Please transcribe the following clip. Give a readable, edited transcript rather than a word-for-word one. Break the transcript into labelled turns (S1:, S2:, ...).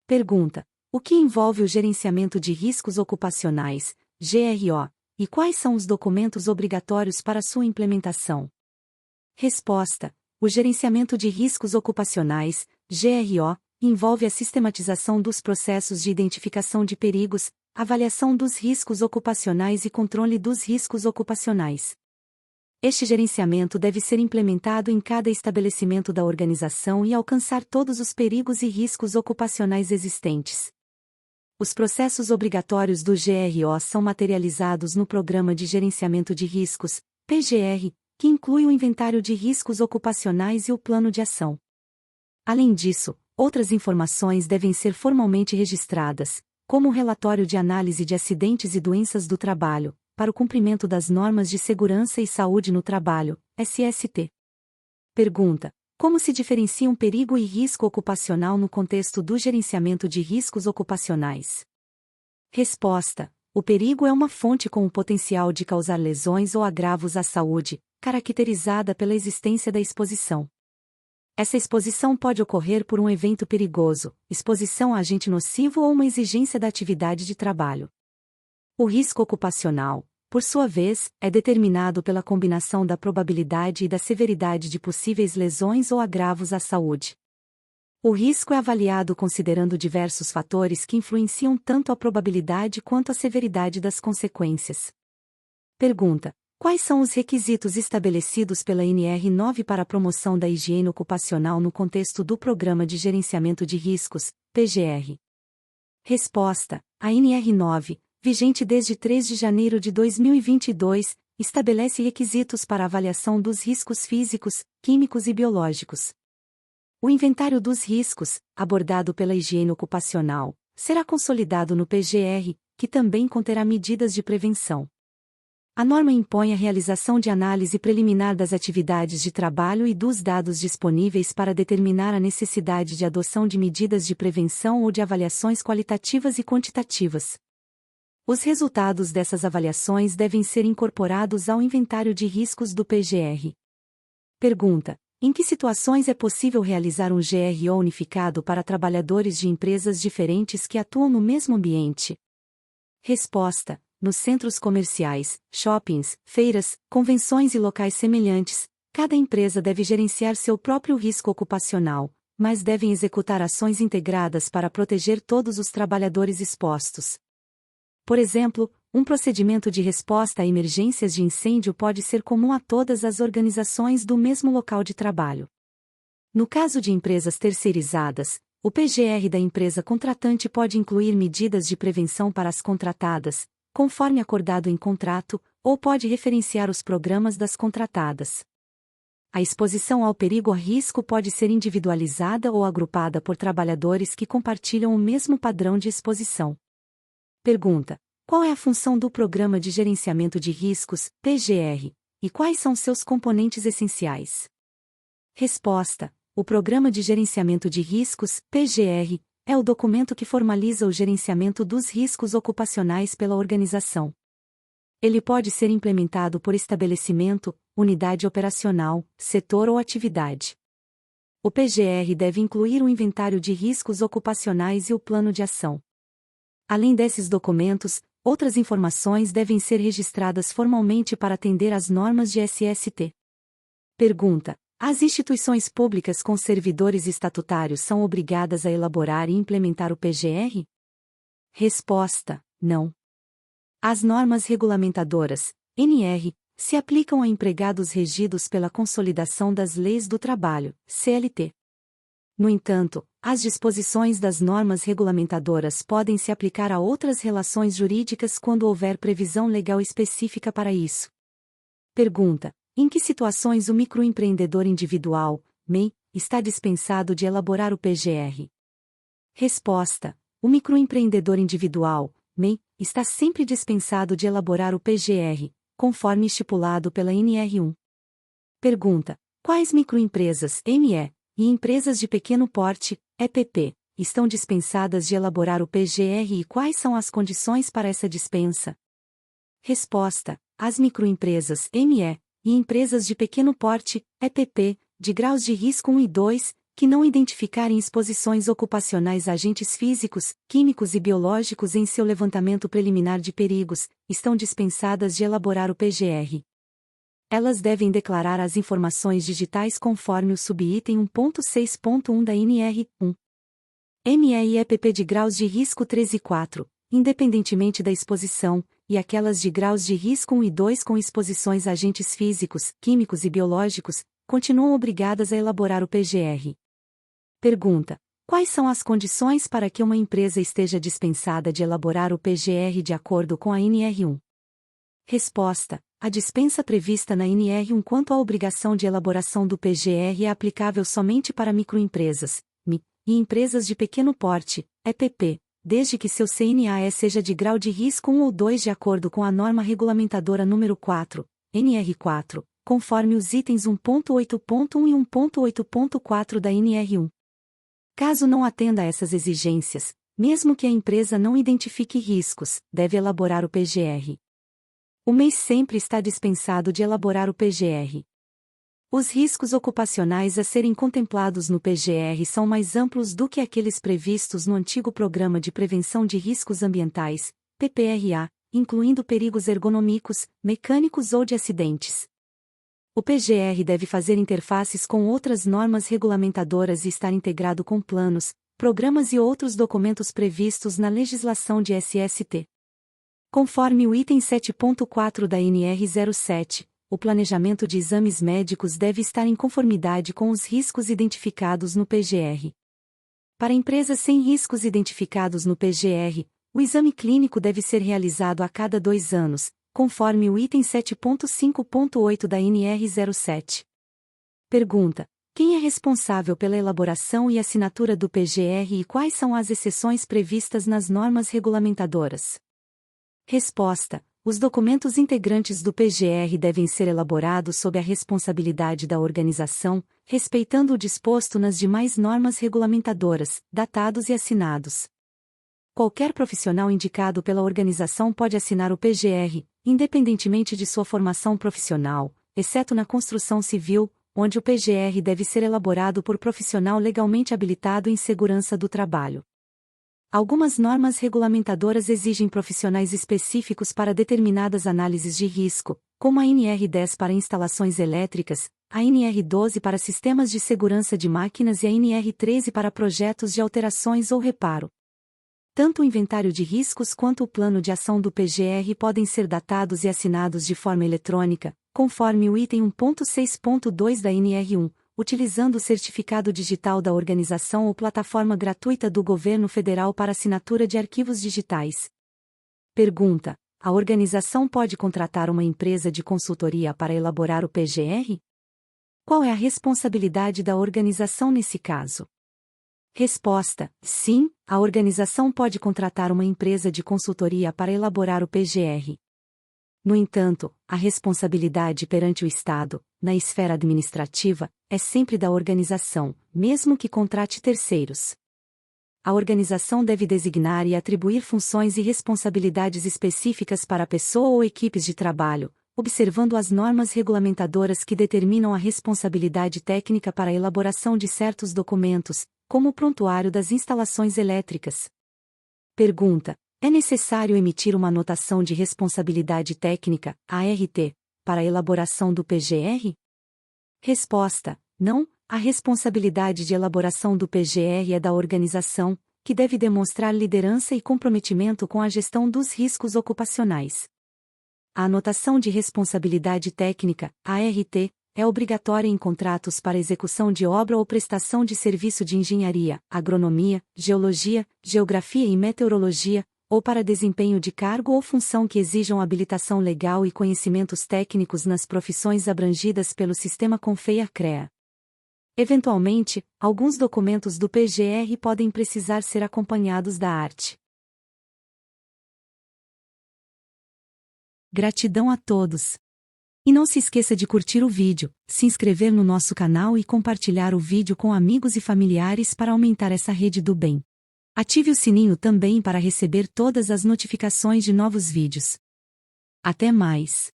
S1: Pergunta: o que envolve o gerenciamento de riscos ocupacionais, GRO, e quais são os documentos obrigatórios para sua implementação? Resposta: o gerenciamento de riscos ocupacionais, GRO, envolve a sistematização dos processos de identificação de perigos, avaliação dos riscos ocupacionais e controle dos riscos ocupacionais. Este gerenciamento deve ser implementado em cada estabelecimento da organização e alcançar todos os perigos e riscos ocupacionais existentes. Os processos obrigatórios do GRO são materializados no Programa de Gerenciamento de Riscos, PGR, que inclui o inventário de riscos ocupacionais e o plano de ação. Além disso, outras informações devem ser formalmente registradas, como o relatório de análise de acidentes e doenças do trabalho, para o cumprimento das normas de segurança e saúde no trabalho, SST. Pergunta: como se diferenciam perigo e risco ocupacional no contexto do gerenciamento de riscos ocupacionais? Resposta: o perigo é uma fonte com o potencial de causar lesões ou agravos à saúde, caracterizada pela existência da exposição. Essa exposição pode ocorrer por um evento perigoso, exposição a agente nocivo ou uma exigência da atividade de trabalho. O risco ocupacional, por sua vez, é determinado pela combinação da probabilidade e da severidade de possíveis lesões ou agravos à saúde. O risco é avaliado considerando diversos fatores que influenciam tanto a probabilidade quanto a severidade das consequências. Pergunta: quais são os requisitos estabelecidos pela NR9 para a promoção da higiene ocupacional no contexto do Programa de Gerenciamento de Riscos, PGR? Resposta: a NR9, vigente desde 3 de janeiro de 2022, estabelece requisitos para avaliação dos riscos físicos, químicos e biológicos. O inventário dos riscos, abordado pela higiene ocupacional, será consolidado no PGR, que também conterá medidas de prevenção. A norma impõe a realização de análise preliminar das atividades de trabalho e dos dados disponíveis para determinar a necessidade de adoção de medidas de prevenção ou de avaliações qualitativas e quantitativas. Os resultados dessas avaliações devem ser incorporados ao inventário de riscos do PGR. Pergunta: em que situações é possível realizar um GRO unificado para trabalhadores de empresas diferentes que atuam no mesmo ambiente? Resposta: nos centros comerciais, shoppings, feiras, convenções e locais semelhantes, cada empresa deve gerenciar seu próprio risco ocupacional, mas devem executar ações integradas para proteger todos os trabalhadores expostos. Por exemplo, um procedimento de resposta a emergências de incêndio pode ser comum a todas as organizações do mesmo local de trabalho. No caso de empresas terceirizadas, o PGR da empresa contratante pode incluir medidas de prevenção para as contratadas, conforme acordado em contrato, ou pode referenciar os programas das contratadas. A exposição ao perigo ou risco pode ser individualizada ou agrupada por trabalhadores que compartilham o mesmo padrão de exposição. Pergunta: qual é a função do Programa de Gerenciamento de Riscos, PGR, e quais são seus componentes essenciais? Resposta: o Programa de Gerenciamento de Riscos, PGR, é o documento que formaliza o gerenciamento dos riscos ocupacionais pela organização. Ele pode ser implementado por estabelecimento, unidade operacional, setor ou atividade. O PGR deve incluir um inventário de riscos ocupacionais e o plano de ação. Além desses documentos, outras informações devem ser registradas formalmente para atender às normas de SST. Pergunta: as instituições públicas com servidores estatutários são obrigadas a elaborar e implementar o PGR? Resposta: não. As normas regulamentadoras, NR, se aplicam a empregados regidos pela Consolidação das Leis do Trabalho, CLT. No entanto, as disposições das normas regulamentadoras podem se aplicar a outras relações jurídicas quando houver previsão legal específica para isso. Pergunta: em que situações o microempreendedor individual, MEI, está dispensado de elaborar o PGR? Resposta: o microempreendedor individual, MEI, está sempre dispensado de elaborar o PGR, conforme estipulado pela NR1. Pergunta: quais microempresas, ME, e empresas de pequeno porte, EPP, estão dispensadas de elaborar o PGR e quais são as condições para essa dispensa? Resposta: as microempresas, ME, e empresas de pequeno porte, EPP, de graus de risco 1 e 2, que não identificarem exposições ocupacionais a agentes físicos, químicos e biológicos em seu levantamento preliminar de perigos, estão dispensadas de elaborar o PGR. Elas devem declarar as informações digitais conforme o subitem 1.6.1 da NR 1. MREPP de graus de risco 3 e 4, independentemente da exposição, e aquelas de graus de risco 1 e 2 com exposições a agentes físicos, químicos e biológicos, continuam obrigadas a elaborar o PGR. Pergunta: quais são as condições para que uma empresa esteja dispensada de elaborar o PGR de acordo com a NR1? Resposta: a dispensa prevista na NR1 quanto à obrigação de elaboração do PGR é aplicável somente para microempresas, MI, e empresas de pequeno porte, EPP, desde que seu CNAE seja de grau de risco 1 ou 2 de acordo com a norma regulamentadora número 4, NR4, conforme os itens 1.8.1 e 1.8.4 da NR1. Caso não atenda a essas exigências, mesmo que a empresa não identifique riscos, deve elaborar o PGR. O MEI sempre está dispensado de elaborar o PGR. Os riscos ocupacionais a serem contemplados no PGR são mais amplos do que aqueles previstos no antigo Programa de Prevenção de Riscos Ambientais, PPRA, incluindo perigos ergonômicos, mecânicos ou de acidentes. O PGR deve fazer interfaces com outras normas regulamentadoras e estar integrado com planos, programas e outros documentos previstos na legislação de SST. Conforme o item 7.4 da NR07, o planejamento de exames médicos deve estar em conformidade com os riscos identificados no PGR. Para empresas sem riscos identificados no PGR, o exame clínico deve ser realizado a cada 2 anos, conforme o item 7.5.8 da NR07. Pergunta: quem é responsável pela elaboração e assinatura do PGR e quais são as exceções previstas nas normas regulamentadoras? Resposta: os documentos integrantes do PGR devem ser elaborados sob a responsabilidade da organização, respeitando o disposto nas demais normas regulamentadoras, datados e assinados. Qualquer profissional indicado pela organização pode assinar o PGR, independentemente de sua formação profissional, exceto na construção civil, onde o PGR deve ser elaborado por profissional legalmente habilitado em segurança do trabalho. Algumas normas regulamentadoras exigem profissionais específicos para determinadas análises de risco, como a NR10 para instalações elétricas, a NR12 para sistemas de segurança de máquinas e a NR13 para projetos de alterações ou reparo. Tanto o inventário de riscos quanto o plano de ação do PGR podem ser datados e assinados de forma eletrônica, conforme o item 1.6.2 da NR1, utilizando o certificado digital da organização ou plataforma gratuita do governo federal para assinatura de arquivos digitais. Pergunta: a organização pode contratar uma empresa de consultoria para elaborar o PGR? Qual é a responsabilidade da organização nesse caso? Resposta: sim, a organização pode contratar uma empresa de consultoria para elaborar o PGR. No entanto, a responsabilidade perante o Estado, na esfera administrativa, é sempre da organização, mesmo que contrate terceiros. A organização deve designar e atribuir funções e responsabilidades específicas para a pessoa ou equipes de trabalho, observando as normas regulamentadoras que determinam a responsabilidade técnica para a elaboração de certos documentos, como o prontuário das instalações elétricas. Pergunta: é necessário emitir uma anotação de responsabilidade técnica, ART, para a elaboração do PGR? Resposta: não, a responsabilidade de elaboração do PGR é da organização, que deve demonstrar liderança e comprometimento com a gestão dos riscos ocupacionais. A anotação de responsabilidade técnica, ART, é obrigatória em contratos para execução de obra ou prestação de serviço de engenharia, agronomia, geologia, geografia e meteorologia, ou para desempenho de cargo ou função que exijam habilitação legal e conhecimentos técnicos nas profissões abrangidas pelo sistema CONFEA-CREA. Eventualmente, alguns documentos do PGR podem precisar ser acompanhados da arte. Gratidão a todos! E não se esqueça de curtir o vídeo, se inscrever no nosso canal e compartilhar o vídeo com amigos e familiares para aumentar essa rede do bem. Ative o sininho também para receber todas as notificações de novos vídeos. Até mais!